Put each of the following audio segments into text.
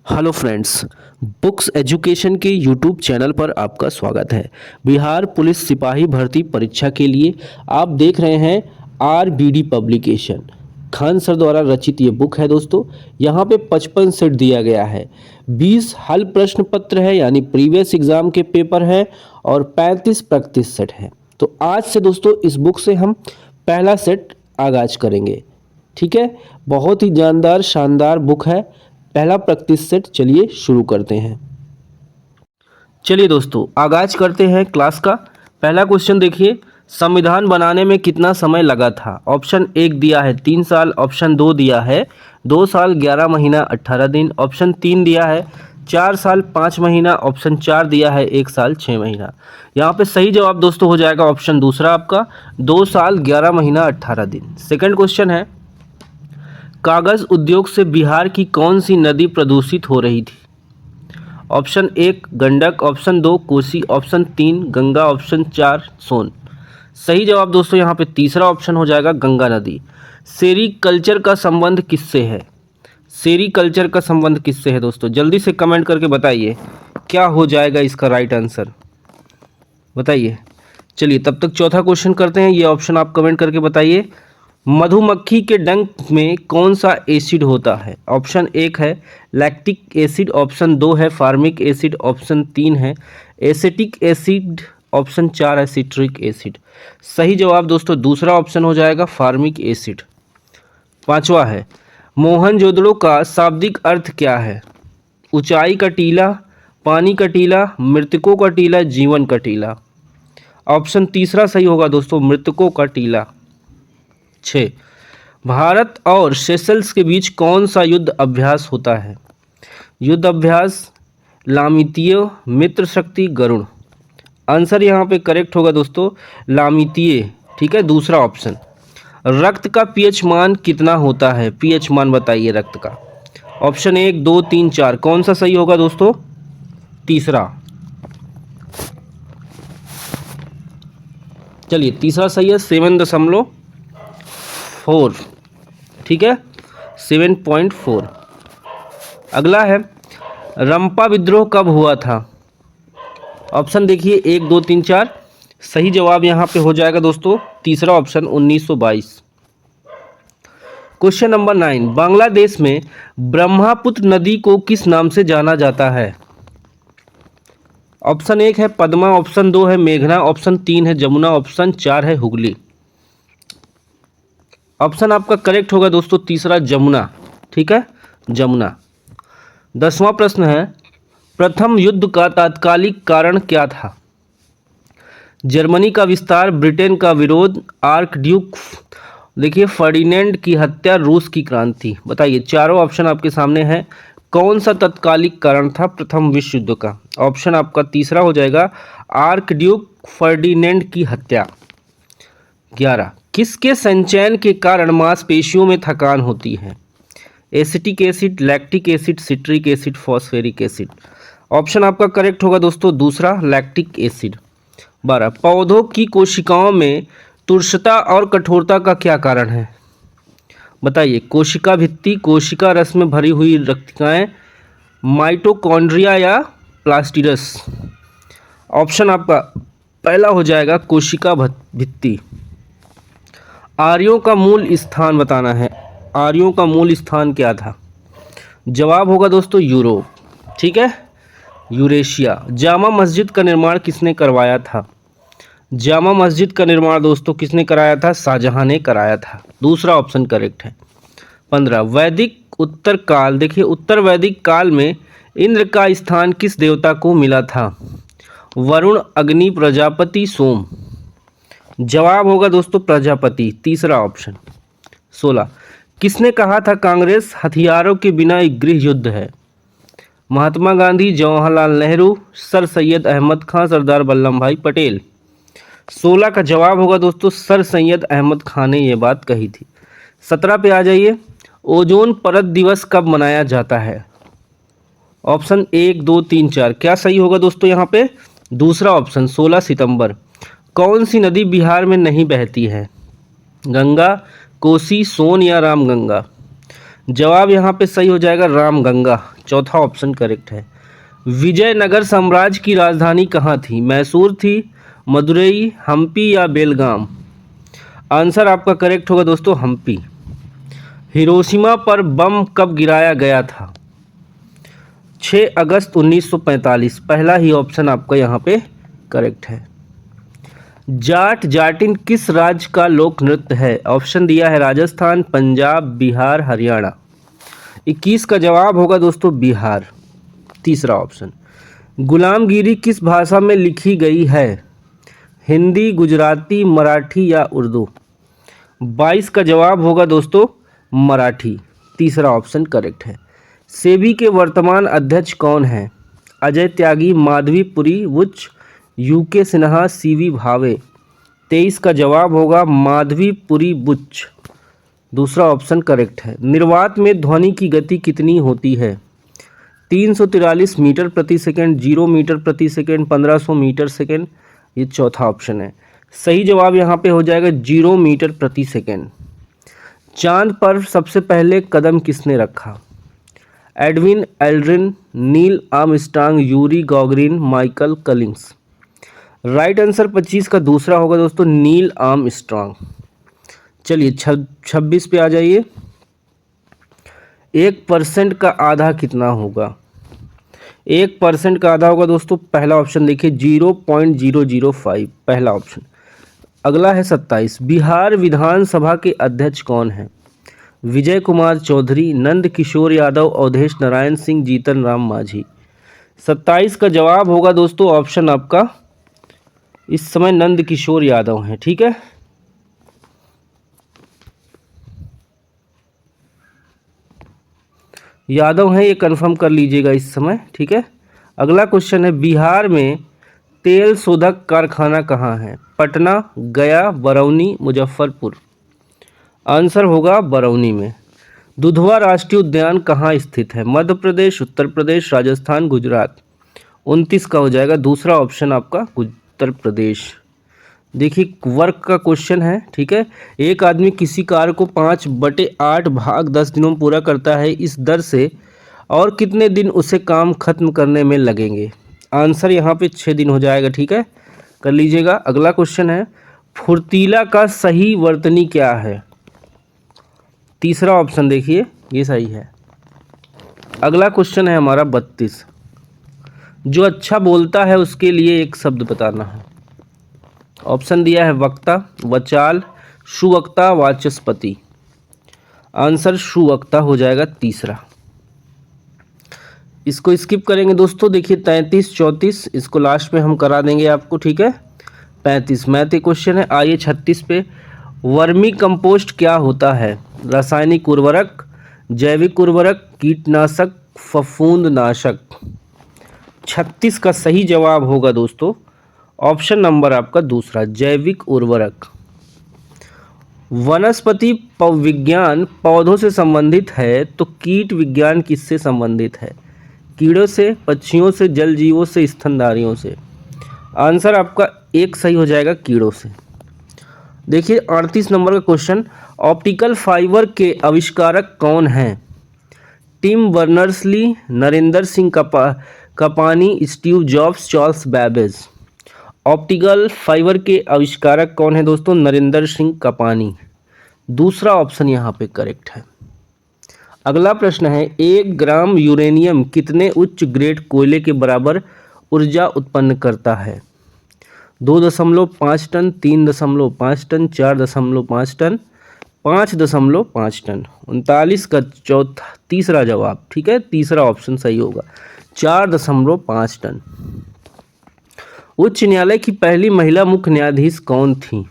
Hello friends, books education के YouTube channel पर आपका स्वागत है। बिहार पुलिस सिपाही भर्ती परीक्षा के लिए आप देख रहे हैं आरबीडी पब्लिकेशन। खान सर द्वारा रचित ये बुक है दोस्तों। यहाँ पे 55 सेट दिया गया है, 20 हल प्रश्न पत्र है यानी प्रीवियस एग्जाम के पेपर है और 35 प्रैक्टिस सेट है। तो आज से दोस्तों इस बुक से हम पहला सेट आगाज करेंगे। ठीक है, बहुत ही जानदार शानदार बुक है। पहला प्रैक्टिस सेट चलिए शुरू करते हैं। चलिए दोस्तों आगाज करते हैं क्लास का। पहला क्वेश्चन देखिए, संविधान बनाने में कितना समय लगा था? ऑप्शन 1 दिया है 3 साल, ऑप्शन 2 दिया है 2 साल 11 महीना 18 दिन, ऑप्शन 3 दिया है 4 साल 5 महीना, ऑप्शन 4 दिया है 1 साल 6 महीना। यहाँ पे सही जवाब दोस्तों हो जाएगा ऑप्शन दूसरा आपका, 2 साल 11 महीना 18 दिन। सेकंड क्वेश्चन है, कागज उद्योग से बिहार की कौन सी नदी प्रदूषित हो रही थी? Option 1 Gandak, option 2 Kosi, option 3 Ganga, option 4 सोन। सही जवाब दोस्तों यहाँ पे तीसरा ऑप्शन हो जाएगा गंगा नदी। सेरीकल्चर का संबंध किससे है? सेरीकल्चर का संबंध किससे है दोस्तों? जल्दी से कमेंट करके बताइए क्या हो जाएगा इसका राइट आंसर, बताइए। चलिए तब तक चौथा क्वेश्चन करते हैं, ये ऑप्शन आप कमेंट करके बताइए। मधुमक्खी के डंक में कौन सा एसिड होता है? ऑप्शन 1 है लैक्टिक एसिड, ऑप्शन 2 है फार्मिक एसिड, ऑप्शन 3 है एसिटिक एसिड, ऑप्शन 4 है सिट्रिक एसिड। सही जवाब दोस्तों दूसरा ऑप्शन हो जाएगा फार्मिक एसिड। पांचवा है, मोहनजोदड़ो का शाब्दिक अर्थ क्या है? ऊंचाई का टीला, पानी का टीला, मृतकों का टीला, जीवन का टीला। ऑप्शन तीसरा सही होगा दोस्तों, मृतकों का टीला। 6 भारत और सेशल्स के बीच कौन सा युद्ध अभ्यास होता है? युद्ध अभ्यास, लामितीय, मित्र शक्ति, गरुड़। आंसर यहाँ पे करेक्ट होगा दोस्तों लामितीय। ठीक है, दूसरा ऑप्शन। रक्त का पीएच मान कितना होता है? पीएच मान बताइए रक्त का। ऑप्शन 1 2 3 4, कौन सा सही होगा दोस्तों? तीसरा। चलिए तीसरा सही है 7.4। ठीक है, 7.4। अगला है, रंपा विद्रोह कब हुआ था? ऑप्शन देखिए 1 2 3 4। सही जवाब यहाँ पे हो जाएगा दोस्तों तीसरा ऑप्शन 1922। क्वेश्चन नंबर 9, बांग्लादेश में ब्रह्मपुत्र नदी को किस नाम से जाना जाता है? ऑप्शन 1 है पद्मा, ऑप्शन 2 है मेघना, ऑप्शन 3 है जमुना, ऑप्शन 4 है हुगली। ऑप्शन आपका करेक्ट होगा दोस्तों तीसरा जमुना। ठीक है, जमुना। 10वां प्रश्न है, प्रथम युद्ध का तात्कालिक कारण क्या था? जर्मनी का विस्तार, ब्रिटेन का विरोध, आर्कड्यूक देखिए फर्डिनेंड की हत्या, रूस की क्रांति। बताइए, चारों ऑप्शन आपके सामने हैं। कौन सा तत्कालिक कारण था प्रथम विश्व युद्ध का? ऑप्शन आपका तीसरा हो जाएगा आर्कड्यूक फर्डिनेंड की हत्या। 11 किसके संचयन के कारण मांसपेशियों में थकान होती है? Acetic acid, lactic acid, citric acid, phosphoric acid. Option आपका करेक्ट होगा दोस्तों दूसरा लैक्टिक एसिड। 12 पौधों की कोशिकाओं में तुरसता और कठोरता का क्या कारण है? बताइए, कोशिका भित्ति, कोशिका रस में भरी हुई रक्तिकाएं, माइटोकॉन्ड्रिया या प्लास्टिडस। ऑप्शन आपका पहला हो जाएगा कोशिका भित्ति। आर्यों का मूल स्थान बताना है। आर्यों का मूल स्थान क्या था? जवाब होगा दोस्तों यूरोप। ठीक है, यूरेशिया। जामा मस्जिद का निर्माण किसने करवाया था? जामा मस्जिद का निर्माण दोस्तों किसने कराया था? शाहजहां ने कराया था। दूसरा ऑप्शन करेक्ट है। 15 वैदिक उत्तर काल, देखिए उत्तर वैदिक काल में इंद्र का स्थान किस देवता को मिला था? वरुण, अग्नि, प्रजापति, सोम। जवाब होगा दोस्तों प्रजापति, तीसरा ऑप्शन। 16 किसने कहा था कांग्रेस हथियारों के बिना एक गृह युद्ध है? महात्मा गांधी, जवाहरलाल नेहरू, सर सैयद अहमद खान, सरदार वल्लभ भाई पटेल। 16 का जवाब होगा दोस्तों सर सैयद अहमद खान ने ये बात कही थी। 17 पे आ जाइए, ओजोन परत दिवस कब मनाया जाता है? ऑप्शन 1 2 3 4, क्या सही होगा दोस्तों यहाँ पे? दूसरा ऑप्शन 16 सितंबर। कौन सी नदी बिहार में नहीं बहती है? गंगा, कोसी, सोन या रामगंगा। जवाब यहाँ पे सही हो जाएगा रामगंगा। चौथा ऑप्शन करेक्ट है। विजयनगर साम्राज्य की राजधानी कहाँ थी? मैसूर थी, मदुरई, हम्पी या बेलगाम? आंसर आपका करेक्ट होगा दोस्तों हम्पी। हिरोशिमा पर बम कब गिराया गया था? 6 अगस्त 1945। पहला ही ऑप्शन आपका यहाँ पे करेक्ट है। जाट जाटिन किस राज्य का लोक नृत्य है? ऑप्शन दिया है राजस्थान, पंजाब, बिहार, हरियाणा। 21 का जवाब होगा दोस्तों बिहार, तीसरा ऑप्शन। गुलामगिरी किस भाषा में लिखी गई है? हिंदी, गुजराती, मराठी या उर्दू? 22 का जवाब होगा दोस्तों मराठी, तीसरा ऑप्शन करेक्ट है। सेबी के वर्तमान अध्यक्ष कौन हैं? अजय त्यागी, माधवी पुरी, वुच, यूके सिन्हा, सीवी भावे? 23 का जवाब होगा माधवी पुरी बुच, दूसरा ऑप्शन करेक्ट है। निर्वात में ध्वनि की गति कितनी होती है? 343 मीटर प्रति सेकंड, 0 मीटर प्रति सेकंड, 1500 मीटर सेकंड? ये चौथा ऑप्शन है। सही जवाब यहाँ पे हो जाएगा 0 मीटर प्रति सेकंड। चांद पर सबसे पहले कदम किसने रखा? Edwin Aldrin, Neil Armstrong, Yuri Gagarin, Michael Collins? Right answer 25 का दूसरा होगा दोस्तों नील आर्मस्ट्रांग। चलिए 26 पे आ जाइए। 1% का आधा कितना होगा? 1% का आधा होगा दोस्तों, पहला ऑप्शन देखिए 0.005, पहला ऑप्शन। अगला है 27। बिहार विधानसभा के अध्यक्ष कौन हैं? विजय कुमार चौधरी, नंद किशोर यादव, अवधेश नारायण सिंह, जीतन राम मांझी? 27 का जवाब होगा दोस्तों ऑप्शन आपका इस समय नंद किशोर यादव हैं, ठीक है। यादव हैं, ये कंफर्म कर लीजिएगा इस समय, ठीक है। अगला क्वेश्चन है बिहार में तेल शोधक कारखाना कहाँ है? पटना, गया, बरौनी, मुजफ्फरपुर? आंसर होगा बरौनी में। दुधवा राष्ट्रीय उद्यान कहाँ स्थित है? मध्य प्रदेश, उत्तर प्रदेश, राजस्थान, गुजरात? 29 का हो जाएगा दूसरा ऑप्शन आपका उत्तर प्रदेश। देखिए वर्क का क्वेश्चन है, ठीक है। एक आदमी किसी कार्य को 5/8 भाग 10 दिनों में पूरा करता है, इस दर से और कितने दिन उसे काम खत्म करने में लगेंगे? आंसर यहाँ पे 6 दिन हो जाएगा, ठीक है, कर लीजिएगा। अगला क्वेश्चन है फुर्तीला का सही वर्तनी क्या है? तीसरा ऑप्शन देखिए ये सही है। अगला क्वेश्चन है हमारा 32। जो अच्छा बोलता है उसके लिए एक शब्द बताना है। ऑप्शन दिया है वक्ता, वचाल, सुवक्ता, वाचस्पति? आंसर सुवक्ता हो जाएगा तीसरा। इसको स्किप करेंगे दोस्तों। देखिए 33, 34 इसको लास्ट में हम करा देंगे आपको, ठीक है। 35 मैथ क्वेश्चन है। आइए 36 पे। वर्मी कंपोस्ट क्या होता है? रासायनिक उर्वरक, जैविक उर्वरक, कीटनाशक, फफूंदनाशक? 36 का सही जवाब होगा दोस्तों ऑप्शन नंबर आपका दूसरा, जैविक उर्वरक। वनस्पति विज्ञान पौधों से संबंधित है तो कीट विज्ञान किससे संबंधित है? कीड़ों से, पक्षियों से, जल जीवों से, स्तनधारियों से? आंसर आपका एक सही हो जाएगा कीड़ों से। देखिए 38 नंबर का क्वेश्चन। ऑप्टिकल फाइबर के आविष्कारक कौन हैं? Tim Berners-Lee, Narinder Singh Kapany, Steve Jobs, Charles Babbage? Optical fibre के आविष्कारक कौन है दोस्तों? नरेंद्र सिंह कपानी, दूसरा ऑप्शन यहाँ पे करेक्ट है। अगला प्रश्न है 1 ग्राम यूरेनियम कितने उच्च ग्रेड कोयले के बराबर ऊर्जा उत्पन्न करता है? 2.5 टन, 3.5 टन, 4.5 टन, 5.5 टन? 39 का तीसरा जवाब, ठीक है, तीसरा ऑप्शन सही होगा 4.5 टन। उच्च न्यायालय की पहली महिला मुख्य न्यायाधीश कौन थी?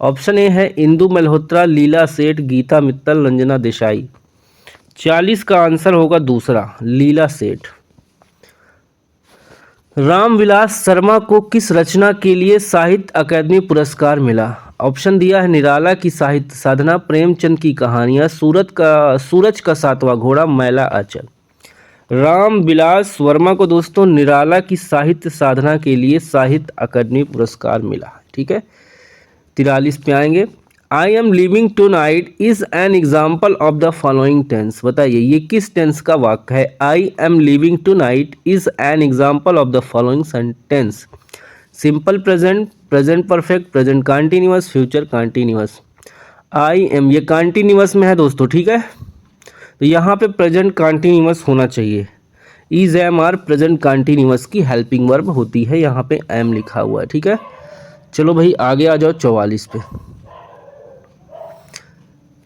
ऑप्शन ए है इंदु मल्होत्रा, लीला सेठ, गीता मित्तल, रंजना देसाई? 40 का आंसर होगा दूसरा, लीला सेठ। रामविलास शर्मा को किस रचना के लिए साहित्य अकादमी पुरस्कार मिला? ऑप्शन दिया है निराला की साहित्य साधना, प्रेमचंद की कहानियां, सूरज का 7वां घोड़ा, मैला आंचल? रामविलास वर्मा को दोस्तों निराला की साहित्य साधना के लिए साहित्य अकादमी पुरस्कार मिला, ठीक है। 43 पे आएंगे। I am living tonight is an example of the following tense. बताइए ये किस टेंस का वाक्य है? I am living tonight is an example of the following sentence. Simple present, present perfect, present continuous, future continuous. I am ये continuous में है दोस्तों, ठीक है, तो यहाँ पे प्रेजेंट कंटिन्यूअस होना चाहिए। Is am are present continuous की हेल्पिंग वर्ब होती है, यहाँ पे एम लिखा हुआ है, ठीक है। चलो भाई आगे आ जाओ 44 पे।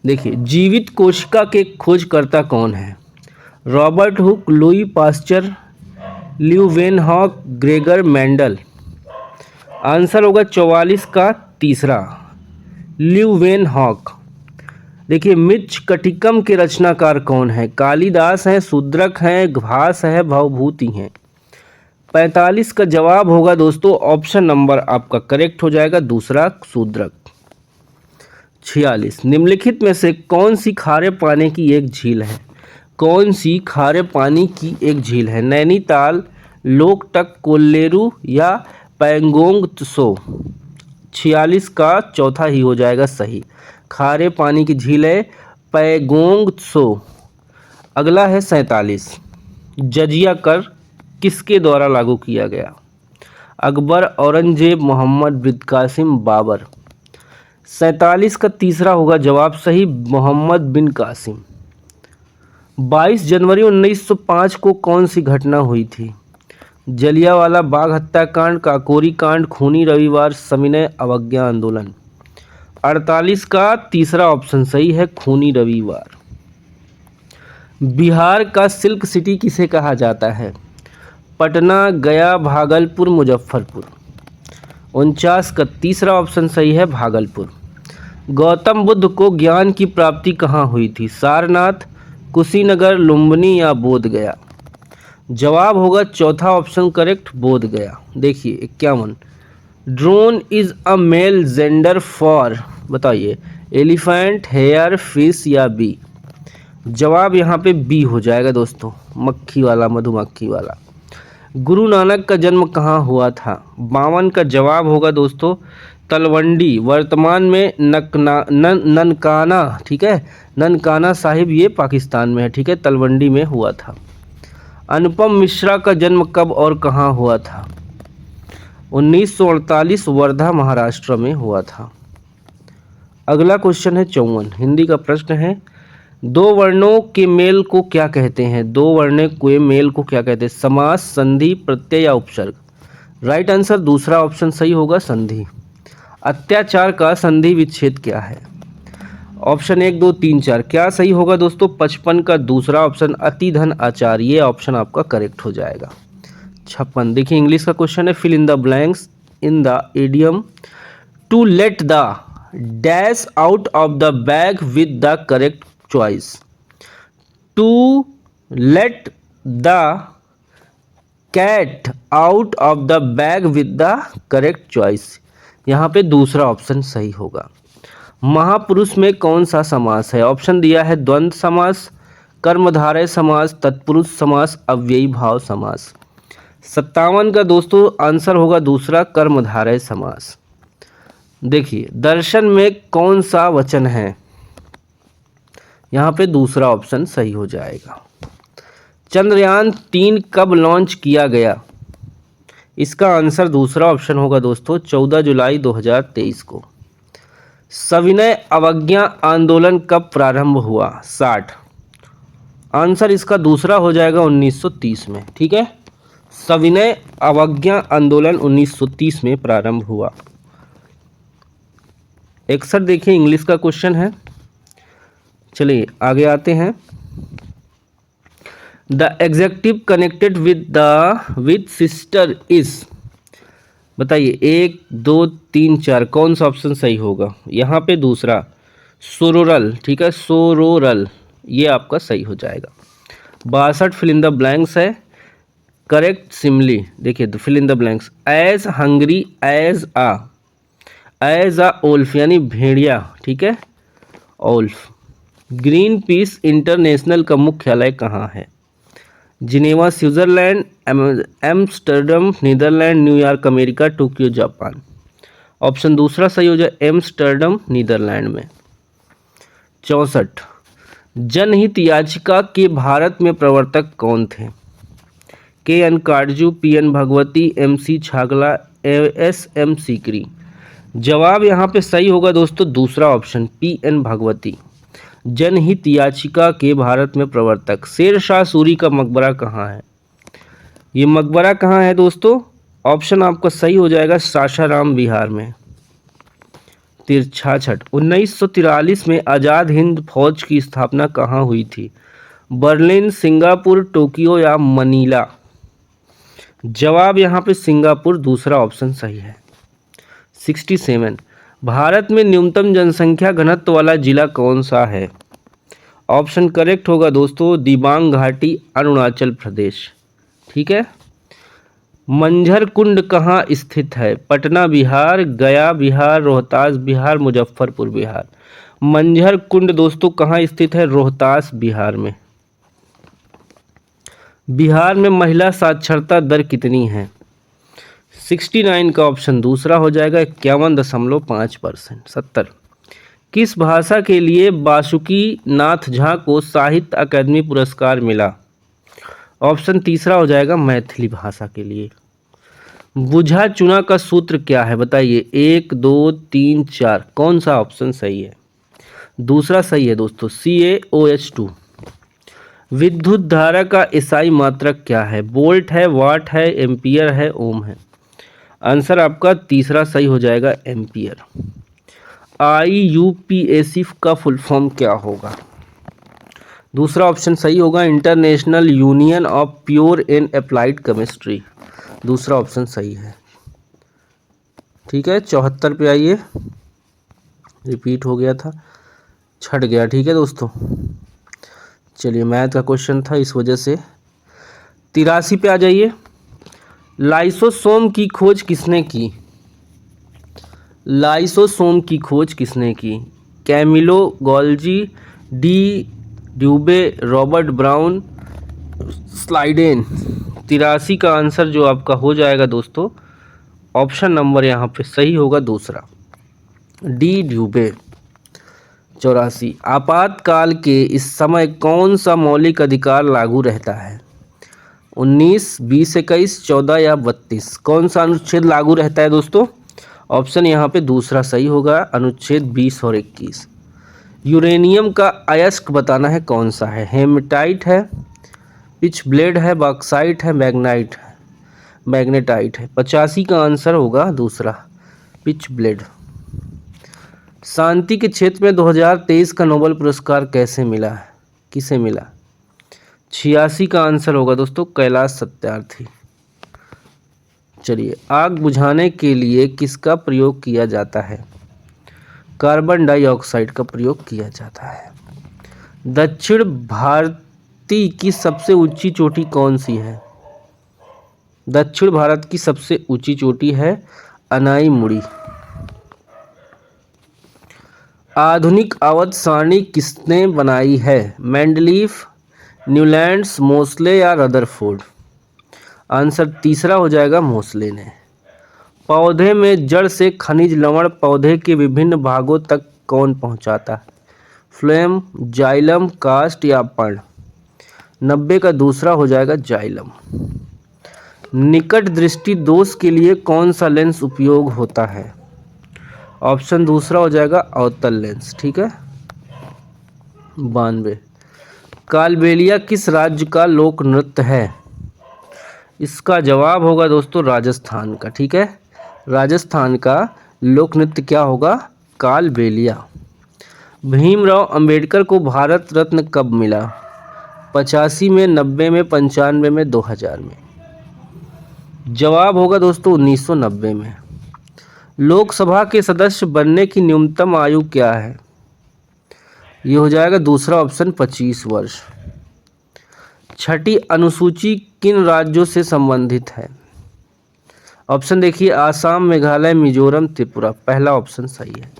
देखिए जीवित कोशिका के खोजकर्ता कौन है? Robert Hooke, Louis Pasteur, Leeuwenhoek, Gregor Mendel. Answer होगा 44 का तीसरा, ल्यूवेनहॉक। देखिए मृच्छकटिकम के रचनाकार कौन है? कालिदास हैं, शूद्रक हैं, घास है, भवभूति हैं। 45 का जवाब होगा दोस्तों ऑप्शन नंबर आपका करेक्ट हो जाएगा, दूसरा शूद्रक। 46 निम्नलिखित में से कौन सी खारे पानी की एक झील है? कौन सी खारे पानी की एक झील है? नैनीताल, लोकटक, कोल्लेरू या पैंगोंग त्सो। 46 का चौथा ही हो जाएगा सही, खारे पानी की झील है पैगोंग त्सो। अगला है 47, जजिया कर किसके द्वारा लागू किया गया? अकबर, औरंगजेब, मोहम्मद बिन कासिम, बाबर। 47 का तीसरा होगा जवाब सही, मोहम्मद बिन कासिम। 22 जनवरी 1905 को कौन सी घटना हुई थी? जलियांवाला बाग हत्याकांड, काकोरी कांड, खूनी रविवार, सविनय अवज्ञा आंदोलन। 48 का तीसरा ऑप्शन सही है, खूनी रविवार। बिहार का सिल्क सिटी किसे कहा जाता है? पटना, गया, भागलपुर, मुजफ्फरपुर। 49 का तीसरा ऑप्शन सही है, भागलपुर। गौतम बुद्ध को ज्ञान की प्राप्ति कहाँ हुई थी? सारनाथ, कुशीनगर, लुम्बिनी या बोधगया। जवाब होगा चौथा ऑप्शन करेक्ट, बोधगया। देखिए 51, drone is a male gender for, बताइए एलिफेंट, हेयर, फिश या बी। जवाब यहाँ पे बी हो जाएगा दोस्तों, मक्खी वाला, मधुमक्खी वाला। गुरु नानक का जन्म कहाँ हुआ था? 52 का जवाब होगा दोस्तों तलवंडी, वर्तमान में ननकाना, ठीक है, ननकाना साहिब ये पाकिस्तान में है, ठीक है, तलवंडी में हुआ था। अनुपम मिश्रा का जन्म कब और कहाँ हुआ था? 1948 वर्धा महाराष्ट्र में हुआ था। अगला क्वेश्चन है 54, हिंदी का प्रश्न है, दो वर्णों के मेल को क्या कहते हैं? दो वर्णों के मेल को क्या कहते हैं? समास, संधि, प्रत्यय या उपसर्ग। राइट आंसर दूसरा ऑप्शन सही होगा, संधि। अत्याचार का संधि विच्छेद क्या है? ऑप्शन 1, 2, 3, 4 क्या सही होगा दोस्तों? 55 का दूसरा ऑप्शन, अति धन आचार, ये ऑप्शन आपका करेक्ट हो जाएगा। 56 देखिए इंग्लिश का क्वेश्चन है, fill in the blanks in the idiom to let the dash out of the bag with the correct choice. To let the cat out of the bag with the correct choice, यहाँ पे दूसरा option सही होगा। महापुरुष में कौन सा समास है? ऑप्शन दिया है द्वंद्व समास, कर्मधारय समास, तत्पुरुष समास, अव्ययी भाव समास। 57 का दोस्तों आंसर होगा दूसरा, कर्मधारय समास। देखिए दर्शन में कौन सा वचन है? यहाँ पे दूसरा ऑप्शन सही हो जाएगा। चंद्रयान 3 कब लॉन्च किया गया? इसका आंसर दूसरा ऑप्शन होगा दोस्तों 14 जुलाई 2023 को। सविनय अवज्ञा आंदोलन कब प्रारंभ हुआ? 60। आंसर इसका दूसरा हो जाएगा 1930 में, ठीक है। सविनय अवज्ञा आंदोलन 1930 में प्रारंभ हुआ। 61 देखिए इंग्लिश का क्वेश्चन है, चलिए आगे आते हैं। The adjective connected with sister is, बताइए 1, 2, 3, 4 कौन सा ऑप्शन सही होगा? यहाँ पे दूसरा सोरोरल, ठीक है, सोरोरल ये आपका सही हो जाएगा। 62 फिल इन द ब्लैंक्स है, करेक्ट सिमली। देखिए fill in the blanks, as hungry as a wolf यानी भेड़िया, ठीक है, ओल्फ। ग्रीन पीस इंटरनेशनल का मुख्यालय कहाँ है? Geneva Switzerland, Amsterdam Netherlands, New York America, Tokyo Japan. Option दूसरा सही हो जाए एम्स्टर्डम नीदरलैंड में। 64, जनहित याचिका के भारत में प्रवर्तक कौन थे? K N Katju, P N Bhagwati, M C Chagla, S M Sikri. जवाब यहाँ पे सही होगा दोस्तों दूसरा ऑप्शन पी एन भगवती। जनहित याचिका के भारत में प्रवर्तक। शेरशाह सूरी का मकबरा कहाँ है? ये मकबरा कहाँ है दोस्तों? ऑप्शन आपका सही हो जाएगा सासाराम बिहार में। 63, 1943 में आज़ाद हिंद फौज की स्थापना कहाँ हुई थी? बर्लिन, सिंगापुर, टोक्यो या मनीला। जवाब यहाँ पे सिंगापुर दूसरा ऑप्शन सही है। 67, भारत में न्यूनतम जनसंख्या घनत्व वाला जिला कौन सा है? ऑप्शन करेक्ट होगा दोस्तों दिबांग घाटी, अरुणाचल प्रदेश। ठीक है। मंझर कुंड कहाँ स्थित है? पटना बिहार, गया बिहार, रोहतास बिहार, मुजफ्फरपुर बिहार। मंझर कुंड दोस्तों कहाँ स्थित है? रोहतास बिहार में। बिहार में महिला साक्षरता दर कितनी है? 69 का ऑप्शन दूसरा हो जाएगा 51.5%। 70, किस भाषा के लिए बासुकी नाथ झा को साहित्य अकादमी पुरस्कार मिला? ऑप्शन तीसरा हो जाएगा मैथिली भाषा के लिए। बुझा चुना का सूत्र क्या है बताइए? 1, 2, 3, 4 कौन सा ऑप्शन सही है? दूसरा सही है दोस्तों CaOH2। विद्युत धारा का एसआई मात्रक क्या है? वोल्ट है, वाट है, एम्पियर है, ओम है। आंसर आपका तीसरा सही हो जाएगा एम्पियर। IUPAC का फुल फॉर्म क्या होगा? दूसरा ऑप्शन सही होगा international union of pure and applied chemistry. दूसरा ऑप्शन सही है। ठीक है। 74 पे आइए, रिपीट हो गया था, छट गया। ठीक है दोस्तों, चलिए मैथ का क्वेश्चन था इस वजह से। 83 पे आ जाइए। लाइसोसोम की खोज किसने की? लाइसोसोम की खोज किसने की? Camillo Golgi, de Duve, Robert Brown, Schleiden. 83 का आंसर जो आपका हो जाएगा दोस्तों ऑप्शन नंबर यहाँ पे सही होगा दूसरा डी ड्यूबे। 84, आपातकाल के इस समय कौन सा मौलिक अधिकार लागू रहता है? 19, 20, 21, 14 या 32 कौन सा अनुच्छेद लागू रहता है दोस्तों? ऑप्शन यहाँ पे दूसरा सही होगा अनुच्छेद 20 और 21। यूरेनियम का अयस्क बताना है कौन सा है? हेमेटाइट है, पिच ब्लेड है, बॉक्साइट है, मैग्नेटाइट है। 85 का आंसर होगा दूसरा पिच ब्लेड। शांति के क्षेत्र में 2023 का नोबेल पुरस्कार कैसे मिला है? किसे मिला? 86 का आंसर होगा दोस्तों कैलाश सत्यार्थी। चलिए, आग बुझाने के लिए किसका प्रयोग किया जाता है? कार्बन डाइऑक्साइड का प्रयोग किया जाता है। दक्षिण भारती की सबसे ऊंची चोटी कौन सी है? दक्षिण भारत की सबसे ऊंची चोटी है अनाईमुड़ी। आधुनिक अवध सारणी किसने बनाई है? मेंडलीफ, न्यूलैंड्स, मोस्ले या रदरफोर्ड। आंसर तीसरा हो जाएगा मोस्ले ने। पौधे में जड़ से खनिज लवण पौधे के विभिन्न भागों तक कौन पहुंचाता है? फ्लेम, जाइलम, कास्ट या पर्ण। 90 का दूसरा हो जाएगा जाइलम। निकट दृष्टि दोष के लिए कौन सा लेंस उपयोग होता है? ऑप्शन दूसरा हो जाएगा अवतल लेंस। ठीक है। 92, कालबेलिया किस राज्य का लोक नृत्य है? इसका जवाब होगा दोस्तों राजस्थान का। ठीक है, राजस्थान का लोक नृत्य क्या होगा? कालबेलिया। भीमराव अंबेडकर को भारत रत्न कब मिला? 85 में, 90 में, 95 में, 2000 में। जवाब होगा दोस्तों 1990 में। लोकसभा के सदस्य बनने की न्यूनतम आयु क्या है? ये हो जाएगा दूसरा ऑप्शन 25 वर्ष। छठी अनुसूची किन राज्यों से संबंधित है? ऑप्शन देखिए आसाम, मेघालय, मिजोरम, त्रिपुरा। पहला ऑप्शन सही है।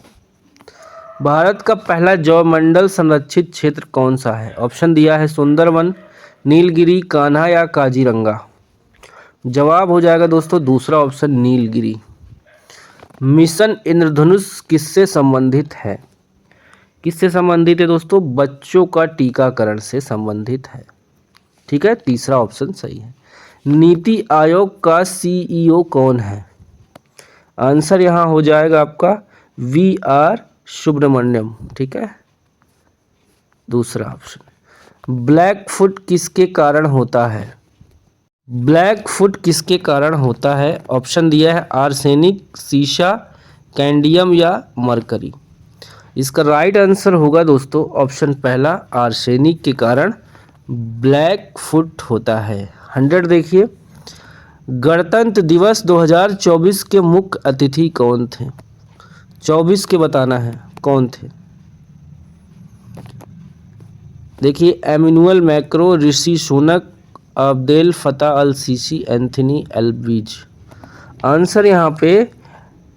भारत का पहला जैवमंडल संरक्षित क्षेत्र कौन सा है? ऑप्शन दिया है सुंदरवन, नीलगिरी, कान्हा या काजीरंगा। जवाब हो जाएगा दोस्तों दूसरा ऑप्शन नीलगिरी। मिशन इंद्रधनुष किससे संबंधित है? किससे संबंधित है दोस्तों? बच्चों का टीकाकरण से संबंधित है। ठीक है, तीसरा ऑप्शन सही है। नीति आयोग का सीईओ कौन है? आंसर यहां हो जाएगा आपका VR सुब्रमण्यम। ठीक है, दूसरा ऑप्शन। ब्लैक फुट किसके कारण होता है? ब्लैक फुट किसके कारण होता है? ऑप्शन दिया है आर्सेनिक, सीसा, कैंडियम या मरकरी। इसका राइट आंसर होगा दोस्तों ऑप्शन पहला, आर्सेनिक के कारण ब्लैक फुट होता है। 100 देखिए। गणतंत्र दिवस 2024 के मुख्य अतिथि कौन थे? 24 के बताना है कौन थे। देखिए, एमिनुअल macro, Rishi Sunak, Abdel Fattah अल सीसी, एंथनी एल्बीज। आंसर यहाँ पे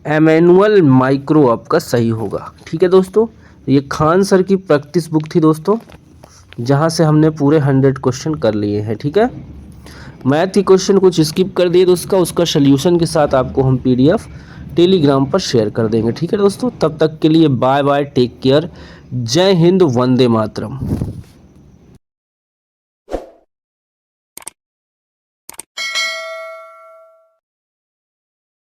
एमेनुअल माइक्रो आपका सही होगा। ठीक है दोस्तों, ये खान सर की प्रैक्टिस बुक थी दोस्तों, जहाँ से हमने पूरे 100 क्वेश्चन कर लिए हैं। ठीक है, मैथ के क्वेश्चन कुछ स्किप कर दिए तो उसका सल्यूशन के साथ आपको हम PDF टेलीग्राम पर शेयर कर देंगे। ठीक है दोस्तों, तब तक के लिए बाय बाय, टेक केयर, जय हिंद, वंदे मातरम।